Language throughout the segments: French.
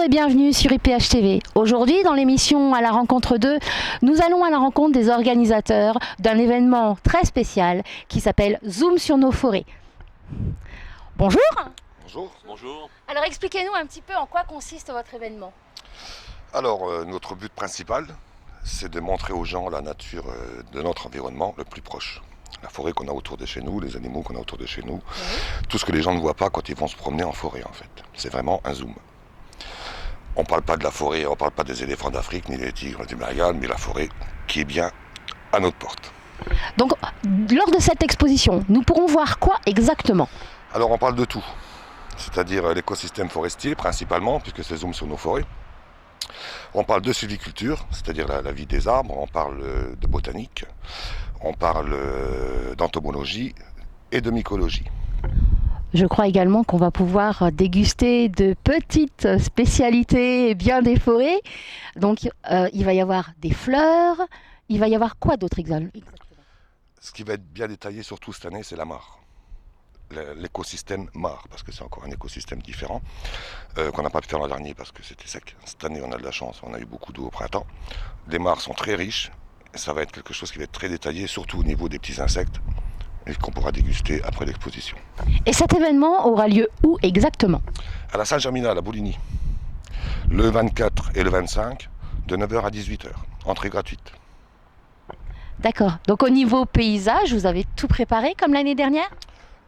Et bienvenue sur IPH TV. Aujourd'hui, dans l'émission À la rencontre d'eux, nous allons à la rencontre des organisateurs d'un événement très spécial qui s'appelle Zoom sur nos forêts. Bonjour. Bonjour. Bonjour. Alors expliquez-nous un petit peu en quoi consiste votre événement. Alors, notre but principal, c'est de montrer aux gens la nature de notre environnement le plus proche. La forêt qu'on a autour de chez nous, les animaux qu'on a autour de chez nous, tout ce que les gens ne voient pas quand ils vont se promener en forêt en fait. C'est vraiment un zoom. On ne parle pas de la forêt, on ne parle pas des éléphants d'Afrique, ni des tigres du Bengale, mais la forêt qui est bien à notre porte. Donc, lors de cette exposition, nous pourrons voir quoi exactement? Alors, on parle de tout, c'est-à-dire l'écosystème forestier principalement, puisque c'est zoom sur nos forêts. On parle de sylviculture, c'est-à-dire la vie des arbres, on parle de botanique, on parle d'entomologie et de mycologie. Je crois également qu'on va pouvoir déguster de petites spécialités bien des forêts. Donc, il va y avoir des fleurs. Il va y avoir quoi d'autre exactement? Ce qui va être bien détaillé surtout cette année, c'est la mare. L'écosystème mare, parce que c'est encore un écosystème différent, qu'on n'a pas pu faire l'an dernier parce que c'était sec. Cette année, on a de la chance, on a eu beaucoup d'eau au printemps. Les mares sont très riches. Et ça va être quelque chose qui va être très détaillé, surtout au niveau des petits insectes, et qu'on pourra déguster après l'exposition. Et cet événement aura lieu où exactement? À la salle Germinal à Bouligny, le 24 et le 25, de 9h à 18h, entrée gratuite. D'accord. Donc au niveau paysage, vous avez tout préparé comme l'année dernière?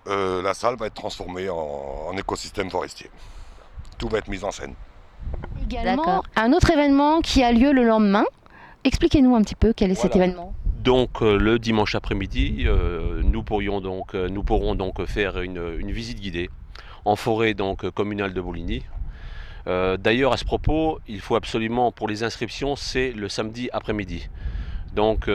La salle va être transformée en écosystème forestier. Tout va être mis en scène. Également, un autre événement qui a lieu le lendemain. Expliquez-nous un petit peu quel est cet événement. Donc le dimanche après-midi, nous pourrons donc faire une visite guidée en forêt donc communale de Bouligny. D'ailleurs à ce propos, il faut absolument pour les inscriptions, c'est le samedi après-midi. Donc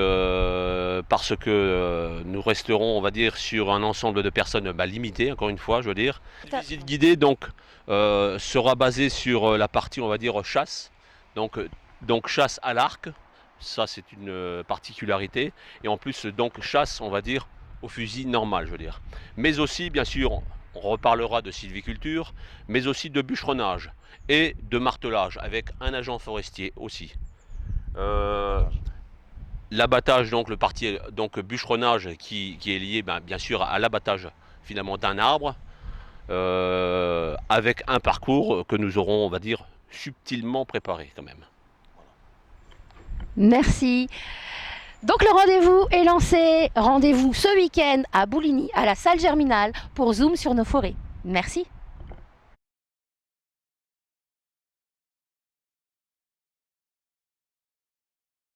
parce que nous resterons, on va dire, sur un ensemble de personnes limité, encore une fois, je veux dire. La visite guidée donc sera basée sur la partie, on va dire, chasse. Donc chasse à l'arc. Ça, c'est une particularité. Et en plus, donc, chasse, on va dire, au fusil normal, je veux dire. Mais aussi, bien sûr, on reparlera de sylviculture, mais aussi de bûcheronnage et de martelage, avec un agent forestier aussi. L'abattage, donc, le parti donc, bûcheronnage qui est lié, bien sûr, à l'abattage, finalement, d'un arbre, avec un parcours que nous aurons, on va dire, subtilement préparé, quand même. Merci. Donc le rendez-vous est lancé. Rendez-vous ce week-end à Bouligny, à la salle Germinal, pour Zoom sur nos forêts. Merci.